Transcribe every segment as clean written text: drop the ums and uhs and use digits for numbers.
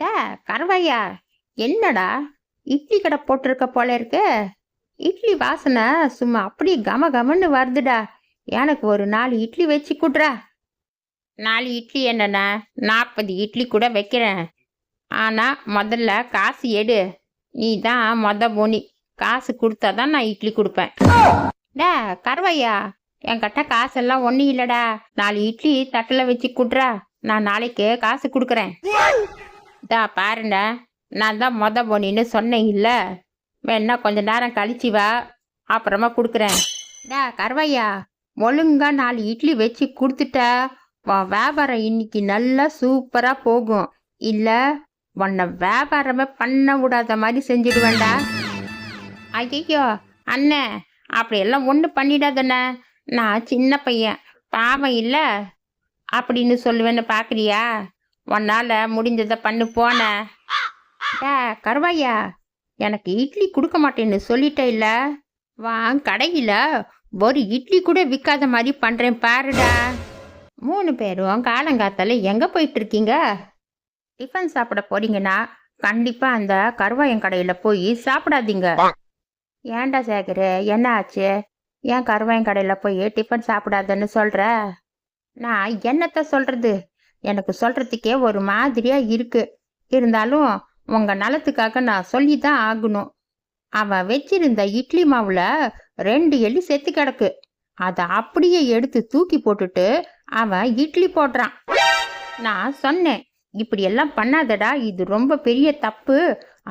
டா கருவாயா, என்னடா இட்லி கடை போட்டிருக்க போல இருக்கு. இட்லி வாசனை சும்மா அப்படியே கம கமன்னு வருதுடா. எனக்கு ஒரு 4 இட்லி வச்சு குட்றா. 4 இட்லி என்னண்ணா, 40 இட்லி கூட வைக்கிறேன். ஆனா முதல்ல காசு எடு. நீ தான் போனி. காசு கொடுத்தாதான் நான் இட்லி கொடுப்பேன். டா கருவாயா, என்கிட்ட காசெல்லாம் ஒன்றும் இல்லடா. 4 இட்லி தட்டில் வச்சு குட்றா. நான் நாளைக்கு காசு கொடுக்குறேன். டா பாருண்டா, நான் தான் போனின்னு சொன்னேன் இல்ல. வேணா கொஞ்ச நேரம் கழிச்சு வா, அப்புறமா கொடுக்குறேன். டா கருவாயா, ஒழுங்கா 4 இட்லி வச்சு கொடுத்துட்ட வியாபாரம் இன்னைக்கு நல்லா சூப்பரா போகும். இல்ல உன்னை வியாபாரமே பண்ண விடாத மாதிரி செஞ்சிடுவேண்டா. ஐயோ அண்ணே, அப்படியெல்லாம் ஒன்றும் பண்ணிடாதண்ணே. நான் சின்ன பையன், பாவம் இல்ல அப்படின்னு சொல்லுவேன்னு பார்க்குறியா? உன்னால முடிஞ்சதை பண்ணு போன. டா கருவாயா, எனக்கு இட்லி கொடுக்க மாட்டேன்னு சொல்லிட்ட இல்ல. வா கடையில் ஒரு இட்லி கூட விற்காத மாதிரி பண்ணுறேன் பாருடா. 3 பேரும் காலங்காத்தால எங்கே போயிட்டு இருக்கீங்க? டிஃபன் சாப்பிட போறீங்கன்னா கண்டிப்பாக அந்த கருவாயன் கடையில் போய் சாப்பிடாதீங்க. ஏன்டா சேகரு, என்ன ஆச்சு? ஏன் கருவாயன் கடையில் போய் டிஃபன் சாப்பிடாதன்னு சொல்கிற? நான் என்னத்த சொல்கிறது, எனக்கு சொல்கிறதுக்கே ஒரு மாதிரியாக இருக்கு. இருந்தாலும் உங்கள் நலத்துக்காக நான் சொல்லி தான் ஆகணும். அவன் வச்சிருந்த இட்லி மாவில் 2 எலி செத்து கிடக்கு. அதை அப்படியே எடுத்து தூக்கி போட்டுட்டு அவன் இட்லி போடுறான். நான் சொன்னேன், இப்படி எல்லாம் பண்ணாதடா, இது ரொம்ப பெரிய தப்பு,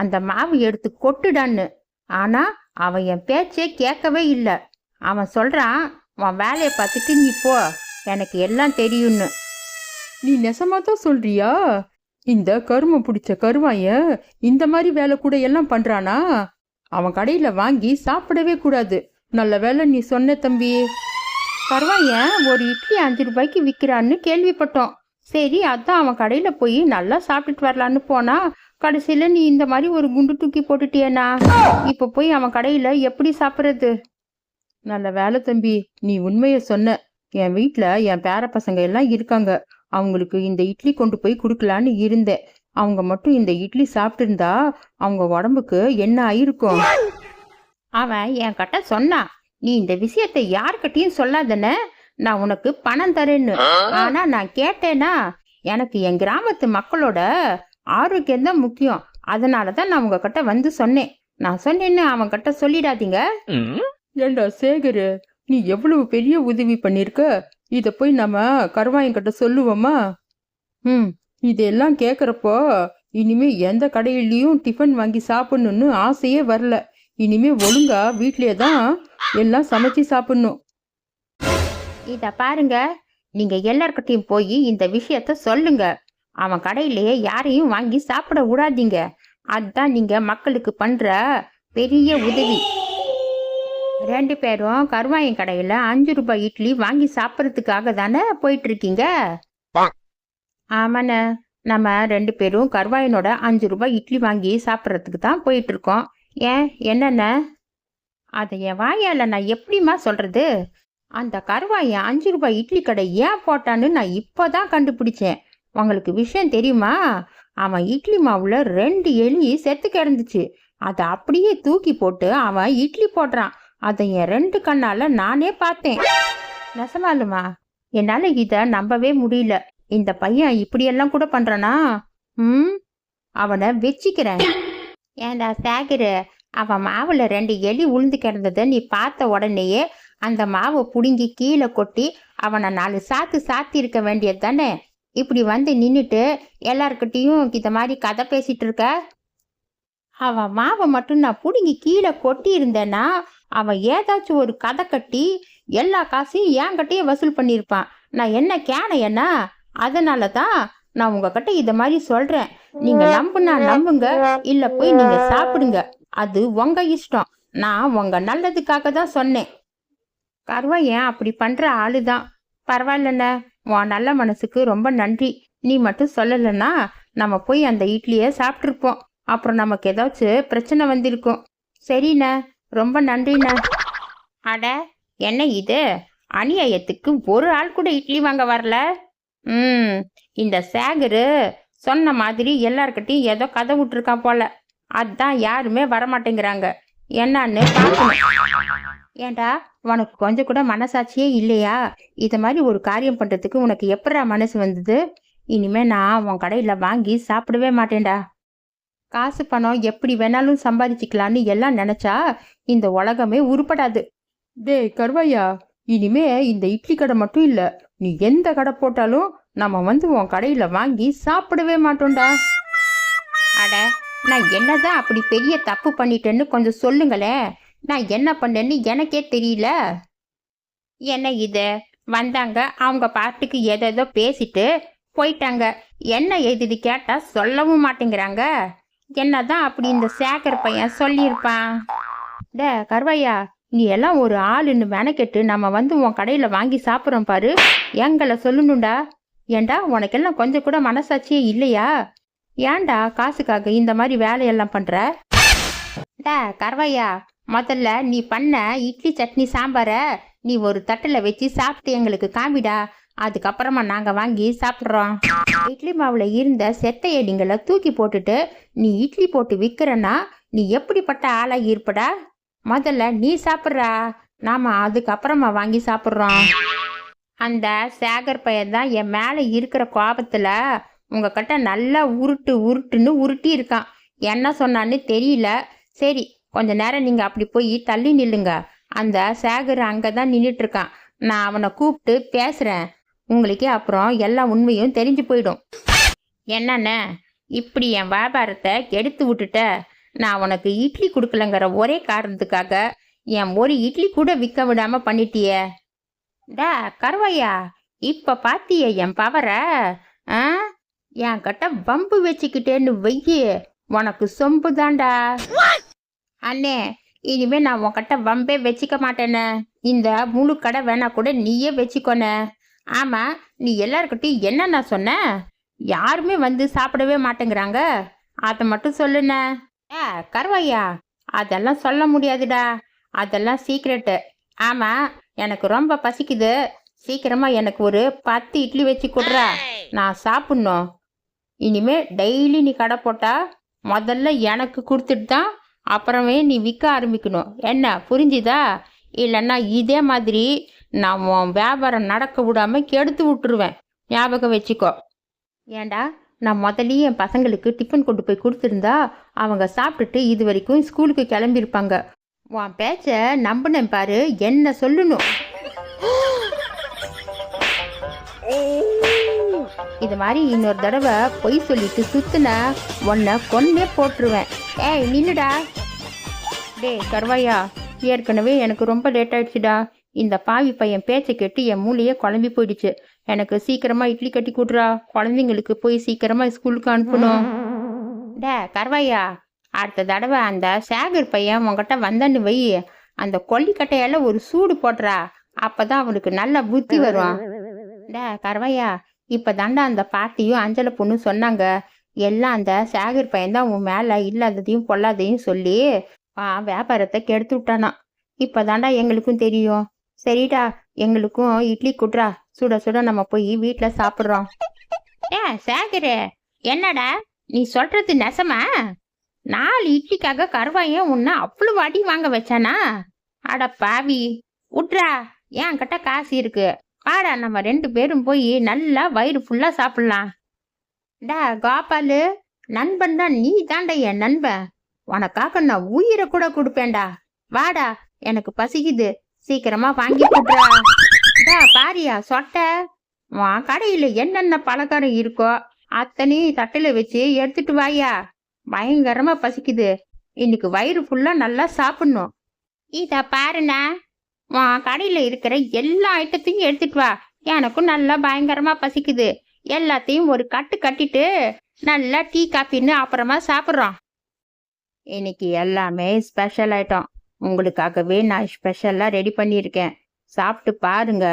அந்த மாவு எடுத்து கொட்டுடான்னு. ஆனா அவன் என் பேச்சே கேட்கவே இல்லை. அவன் சொல்றான், உன் வேலையை பார்த்துட்டு நீ போ, எனக்கு எல்லாம் தெரியும்னு. நீ நெசமாதான் சொல்றியா? இந்த கருமை பிடிச்ச கருவாயன் இந்த மாதிரி வேலை கூட எல்லாம் பண்றானா? அவன் கடையில வாங்கி சாப்பிடவே கூடாது. நல்ல வேலை நீ சொன்ன தம்பி. கருவாயன் ஒரு இட்லி 5 ரூபாய்க்கு விற்கிறான்னு கேள்விப்பட்டோம். சரி, அதான் அவன் கடையில போய் நல்லா சாப்பிட்டுட்டு வரலான்னு போனா, கடைசியில நீ இந்த மாதிரி ஒரு குண்டு தூக்கி போட்டுட்டியேனா. இப்ப போய் அவன் கடையில எப்படி சாப்பிட்றது? நல்ல வேலை தம்பி, நீ உண்மையை சொன்ன. என் வீட்டுல என் பேர பசங்க எல்லாம் இருக்காங்க. அவங்களுக்கு இந்த இட்லி கொண்டு போய் கொடுக்கலான்னு இருந்தேன். அவங்க மட்டும் இந்த இட்லி சாப்பிட்டு இருந்தா அவங்க உடம்புக்கு என்ன ஆயிருக்கும்? அவன் என் கிட்ட சொன்னான், நீ இந்த விஷயத்தை யார்கிட்டயும் சொல்லாதன, நான் உனக்கு பணம் தரேன்னு. ஆனா நான் கேட்டேனா, எனக்கு என் கிராமத்து மக்களோட ஆரோக்கியம் தான் முக்கியம். அதனாலதான் நான் உங்ககிட்ட வந்து சொன்னேன். நான் சொன்னேன்னு அவன் கிட்ட சொல்லிடாதீங்க. ஏண்டா சேகரு, நீ எவ்வளவு பெரிய உதவி பண்ணிருக்க. இத போய் நம்ம கருவாயங்கிட்ட சொல்லுவோமா? இதெல்லாம் கேக்குறப்போ இனிமே எந்த கடையிலயும் டிஃபன் வாங்கி சாப்பிடணும்னு ஆசையே வரல. இனிமே ஒழுங்கா வீட்லயே தான் எல்லாம் சமைச்சு சாப்பிடணும். இத பாருங்க, நீங்க எல்லார்கிட்டையும் போய் இந்த விஷயத்த சொல்லுங்க. அவன் கடையிலேயே யாரையும் வாங்கி சாப்பிட விடாதீங்க. அதுதான் நீங்க மக்களுக்கு பண்ற பெரிய உதவி. 2 பேரும் கருவாயன் கடையில 5 ரூபாய் இட்லி வாங்கி சாப்பிட்றதுக்காக தானே போயிட்டு இருக்கீங்க? ஆமாண்ண, நம்ம 2 பேரும் கருவாயனோட 5 ரூபாய் இட்லி வாங்கி சாப்பிட்றதுக்கு தான் போயிட்டு இருக்கோம். ஏன் என்னென்ன? அதை என் வாயால நான் எப்படிமா சொல்றது? அந்த கருவாயன் 5 ரூபாய் இட்லி கடை ஏன் போட்டான்னு நான் இப்போதான் கண்டுபிடிச்சேன். உங்களுக்கு விஷயம் தெரியுமா? அவன் இட்லி மாவுல 2 எலி செத்து கிடந்துச்சு. அதை அப்படியே தூக்கி போட்டு அவன் இட்லி போடுறான். அதை என் 2 கண்ணால நானே பார்த்தேன். நெசமாலுமா? என்னால இத நம்பவே முடியல. இந்த பையன் இப்படியெல்லாம் கூட பண்றானா? அவனை வச்சுக்கிறேன். ஏண்டா சேகரு, அவன் மாவுல 2 எலி உளுந்து கிடந்ததை நீ பார்த்த உடனேயே அந்த மாவை புடுங்கி கீழே கொட்டி அவனை 4 சாத்தி இருக்க வேண்டியது தானே? இப்படி வந்து நின்றுட்டு எல்லார்கிட்டையும் இந்த மாதிரி கதை பேசிட்டு இருக்க. அவன் மாவை மட்டும் நான் பிடுங்கி கீழே கொட்டி இருந்தேன்னா அவன் ஏதாச்சும் ஒரு கதை கட்டி எல்லா காசையும் என்கிட்டயே வசூல் பண்ணியிருப்பான். நான் என்ன கேனையன்னா? அதனால தான் நான் உங்ககிட்ட இதை மாதிரி சொல்றேன். நீங்க நம்புனா நம்புங்க, இல்ல போய் நீங்க சாப்பிடுங்க, அது உங்க இஷ்டம். நான் உங்க நல்லதுக்காக தான் சொன்னேன். கருவாயன் அப்படி பண்ற ஆளுதான். பரவாயில்லண்ண, உன் நல்ல மனசுக்கு ரொம்ப நன்றி. நீ மட்டும் சொல்லலைன்னா நம்ம போய் அந்த இட்லியை சாப்பிட்ருப்போம். அப்புறம் நமக்கு ஏதாச்சும் பிரச்சனை வந்திருக்கும். சரிண்ண, ரொம்ப நன்றிண்ண. அட என்ன இது, அநியாயத்துக்கு ஒரு ஆள் கூட இட்லி வாங்க வரல. ம் இந்த சேகரு சொன்ன மாதிரி எல்லார்கிட்டையும் ஏதோ கதை விட்டுருக்கான் போல. அதான் யாருமே வரமாட்டேங்கிறாங்க. என்னன்னு பார்க்கணும். ஏண்டா, உனக்கு கொஞ்சம் கூட மனசாட்சியே இல்லையா? இதை மாதிரி ஒரு காரியம் பண்ணுறதுக்கு உனக்கு எப்படா மனசு வந்தது? இனிமே நான் உன் கடையில் வாங்கி சாப்பிடவே மாட்டேன்டா. காசு பணம் எப்படி வேணாலும் சம்பாதிச்சுக்கலான்னு எல்லாம் நினச்சா இந்த உலகமே உருப்படாது. டேய் கருவாயா, இனிமே இந்த இட்லி கடை மட்டும் இல்ல, நீ எந்த கடை போட்டாலும் நம்ம வந்து உன் கடையில வாங்கி சாப்பிடவே மாட்டோம்டா. அட, நான் என்னதான் அப்படி பெரிய தப்பு பண்ணிட்டேன்னு கொஞ்சம் சொல்லுங்களேன். நான் என்ன பண்ணேன்னு எனக்கே தெரியல. என்ன இது, வந்தாங்க, அவங்க பாட்டுக்கு ஏதேதோ பேசிட்டு போயிட்டாங்க. என்ன எது கேட்டா சொல்லவும் மாட்டேங்கிறாங்க. என்னதான் அப்படி இந்த சேகர் பையன் சொல்லியிருப்பான்? டே கருவாயா, நீ எல்லாம் ஒரு ஆளுன்னு மெனக்கெட்டு நம்ம வந்து உன் கடையில வாங்கி சாப்பிட்றோம் பாரு, எங்களை சொல்லணும்டா. ஏண்டா, உனக்கெல்லாம் கொஞ்சம் கூட மனசாட்சியே இல்லையா? ஏன்டா காசுக்காக இந்த மாதிரி வேலையெல்லாம் பண்ற? டா கருவாயா, முதல்ல நீ பண்ண இட்லி சட்னி சாம்பாரை நீ ஒரு தட்டில் வச்சு சாப்பிட்டு எங்களுக்கு காமிடா. அதுக்கப்புறமா நாங்கள் வாங்கி சாப்பிட்றோம். இட்லி மாவில் இருந்த செத்த எடிங்களை தூக்கி போட்டுட்டு நீ இட்லி போட்டு விற்கிறன்னா நீ எப்படிப்பட்ட ஆளாகி இருப்படா? முதல்ல நீ சாப்பிட்றா, நாம அதுக்கப்புறமா வாங்கி சாப்பிட்றோம். அந்த சேகர் பையன் தான் என் மேலே இருக்கிற கோபத்தில் உங்ககிட்ட நல்லா உருட்டுன்னு உருட்டி இருக்கான். என்ன சொன்னான்னு தெரியல. சரி, கொஞ்ச நேரம் நீங்கள் அப்படி போய் தள்ளி நில்லுங்க. அந்த சேகர் அங்கே தான் நின்றுட்டு இருக்கான். நான் அவனை கூப்பிட்டு பேசுகிறேன். உங்களுக்கே அப்புறம் எல்லா உண்மையும் தெரிஞ்சு போயிடும். என்னண்ணே, இப்படி என் வியாபாரத்தை கெடுத்து விட்டுட்ட. நான் உனக்கு இட்லி கொடுக்கலங்கிற ஒரே காரணத்துக்காக என் ஒரு இட்லி கூட விற்க விடாமல் பண்ணிட்டியே. டா கருவாயா, இப்போ பார்த்திய என் பவரை? என் கிட்ட வம்பு வச்சுக்கிட்டேன்னு வெய்யி, உனக்கு சொம்பு தாண்டா. அண்ணே, இனிமே நான் உன்கிட்ட வம்பே வச்சுக்க மாட்டேனே. இந்த முழு கடை வேணா கூட நீயே வச்சுக்கோனே. ஆமா, நீ எல்லாருக்கிட்டையும் என்னென்ன சொன்ன? யாருமே வந்து சாப்பிடவே மாட்டேங்கிறாங்க, அதை மட்டும் சொல்லுண்ணே. கருவாயா, அதெல்லாம் சொல்ல முடியாதுடா, அதெல்லாம் சீக்ரெட்டு. ஆமா, எனக்கு ரொம்ப பசிக்குது. சீக்கிரமா எனக்கு ஒரு 10 இட்லி வச்சு கொடுறா, நான் சாப்பிட்ணும். இனிமே டெய்லி நீ கடை போட்டா முதல்ல எனக்கு கொடுத்துட்டு தான் அப்புறமே நீ விற்க ஆரம்பிக்கணும். என்ன புரிஞ்சுதா? இல்லைன்னா இதே மாதிரி நான் உன் வியாபாரம் நடக்க விடாம கெடுத்து விட்டுருவேன், ஞாபகம் வச்சுக்கோ. ஏண்டா, நான் முதல்லையே என் பசங்களுக்கு டிஃபன் கொண்டு போய் கொடுத்துருந்தா அவங்க சாப்பிட்டுட்டு இது வரைக்கும் ஸ்கூலுக்கு கிளம்பியிருப்பாங்க. உன் பேச்ச நம்பினேன் பாரு, என்ன சொல்லணும். இது மாதிரி இன்னொரு தடவை பொய் சொல்லிட்டு சுத்துன உன்னை கொன்னே போட்டுருவேன். ஏய் நின்னுடா. டே கருவாயா, ஏற்கனவே எனக்கு ரொம்ப லேட் ஆயிடுச்சுடா. இந்த பாவி பையன் பேச்சை கேட்டு என் மூளையே குழம்பி போயிடுச்சு. எனக்கு சீக்கிரமா இட்லி கட்டி கொடுறா, குழந்தைங்களுக்கு போய் சீக்கிரமா ஸ்கூலுக்கு அனுப்பணும். டே கருவாயா, அடுத்த தடவை அந்த சேகர் பையன் உங்ககிட்ட வந்தான்னு வை, அந்த கொல்லிக்கட்டையால ஒரு சூடு போடுறா, அப்பதான் அவனுக்கு நல்ல புத்தி வரும். டே கருவாயா, இப்போ தாண்டா அந்த பாட்டியும் அஞ்சலை பொண்ணும் சொன்னாங்க, எல்லாம் அந்த சேகர் பையன்தான் உன் மேலே இல்லாததையும் பொல்லாதையும் சொல்லி வியாபாரத்தை கெடுத்து விட்டானா. இப்போ தாண்டா எங்களுக்கும் தெரியும். சரிடா, எங்களுக்கும் இட்லி குட்றா, சுட சுட நம்ம போய் வீட்டில் சாப்பிட்றோம். சேகரு, என்னடா நீ சொல்றது நெசமா? 4 இட்லிக்காக கருவாயும் உன்னை அவ்வளவு அடி வாங்க வச்சானா? அட பாவி, விட்றா, என் கிட்ட காசு இருக்கு, வாடா நம்ம 2 பேரும் போய் நல்லா வயிறு ஃபுல்லா சாப்பிடலாம். டா கோபாலு, நண்பன் தான் நீ தாண்டா என் நண்பன். உனக்காக நான் உயிரை கூட கொடுப்பேன்டா. வாடா, எனக்கு பசிக்குது, சீக்கிரமா வாங்கி கொடுறா. டா பாரியா சொட்ட, உன் கடையில என்னென்ன பலகாரம் இருக்கோ அத்தனையும் தட்டில வச்சு எடுத்துட்டு வாயா. பயங்கரமா பசிக்குது, இன்னைக்கு வயிறு ஃபுல்லா நல்லா சாப்பிடணும். இத பாருண்ணா, உன் கடையில் இருக்கிற எல்லா ஐட்டத்தையும் எடுத்துட்டு வா, எனக்கும் நல்லா பயங்கரமா பசிக்குது. எல்லாத்தையும் ஒரு கட்டு கட்டிட்டு நல்லா டீ காஃபின்னு அப்புறமா சாப்பிட்றோம். இன்னைக்கு எல்லாமே ஸ்பெஷல் ஐட்டம், உங்களுக்காகவே நான் ஸ்பெஷலாக ரெடி பண்ணியிருக்கேன். சாப்பிட்டு பாருங்க,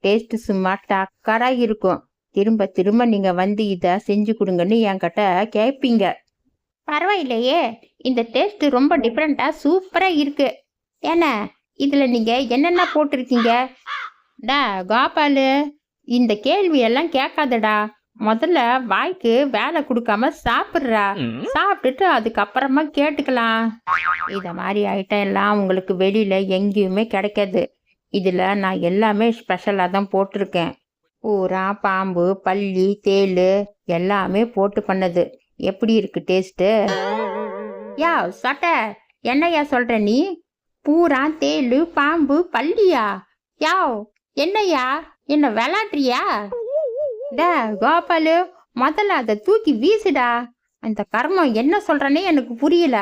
டேஸ்ட் சும்மா டக்கராக இருக்கும். திரும்ப திரும்ப நீங்கள் வந்து இதை செஞ்சு கொடுங்கன்னு என்கிட்ட கேட்பீங்க. பரவாயில்லையே, இந்த டேஸ்ட் ரொம்ப டிஃப்ரெண்ட்டாக சூப்பராக இருக்கு. ஏன்னா இதில் நீங்கள் என்னென்ன போட்டிருக்கீங்க? டா கோபாலு, இந்த கேள்வி எல்லாம் கேட்காதடா. முதல்ல வாய்க்கு வேலை கொடுக்காம சாப்பிட்றா. சாப்பிட்டுட்டு அதுக்கப்புறமா கேட்டுக்கலாம். இத மாதிரி ஐட்டம் எல்லாம் உங்களுக்கு வெளியில எங்கேயுமே கிடைக்காது. இதுல நான் எல்லாமே ஸ்பெஷலா தான் போட்டிருக்கேன். பூரா, பாம்பு, பல்லி, தேள் எல்லாமே போட்டு பண்ணது. எப்படி இருக்கு டேஸ்ட்டு? யா சொட்ட, என்னையா சொல்ற நீ? பூரா, தேள், பாம்பு, பல்லியா? யாவ், என்னையா என்ன விளாட்றியா? டே கோபாலு, முதல்ல அதை தூக்கி வீசுடா. அந்த கர்மம் என்ன சொல்றனே எனக்கு புரியல.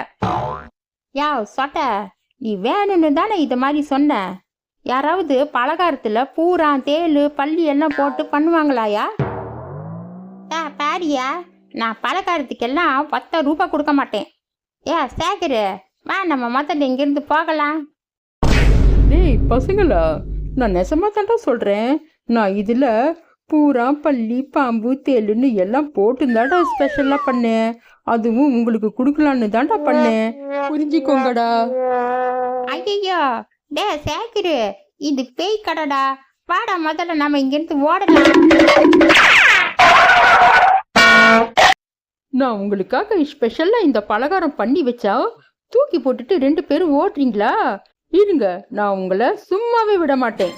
யாவ் சொட்ட, நீ வேணும்னு தானே இது மாதிரி சொன்ன. யாராவது பலகாரத்துல பூரா, தேள், பல்லி எல்லாம் போட்டு பண்ணுவாங்களாயா? பாரியா, நான் பலகாரத்துக்கெல்லாம் 10 ரூபாய் கொடுக்க மாட்டேன். சேகரு, வா நம்ம முதல்ல இங்கிருந்து போகலாம். டேய் பசங்களா, நான் நெசமா தான்டா சொல்றேன். நான் இதுல பூரா, பல்லி, பாம்பு, தேளுன்னு எல்லாம் போட்டுதான்டா ஸ்பெஷலா பண்ணேன். அதுவும் உங்களுக்கு கொடுக்கலான்னு தான்டா பண்ணேன். புரிஞ்சுக்கோங்கடா. ஐயோ டே சேகரு, இது பேய் கடைடா. வாடா முதல்ல நம்ம இங்கிருந்து ஓடலாம். நான் உங்களுக்காக ஸ்பெஷலா இந்த பலகாரம் பண்ணி வச்சா தூக்கி போட்டுட்டு 2 பேரும் ஓடுறீங்களா? இருங்க, நான் உங்களை சும்மாவே விட மாட்டேன்.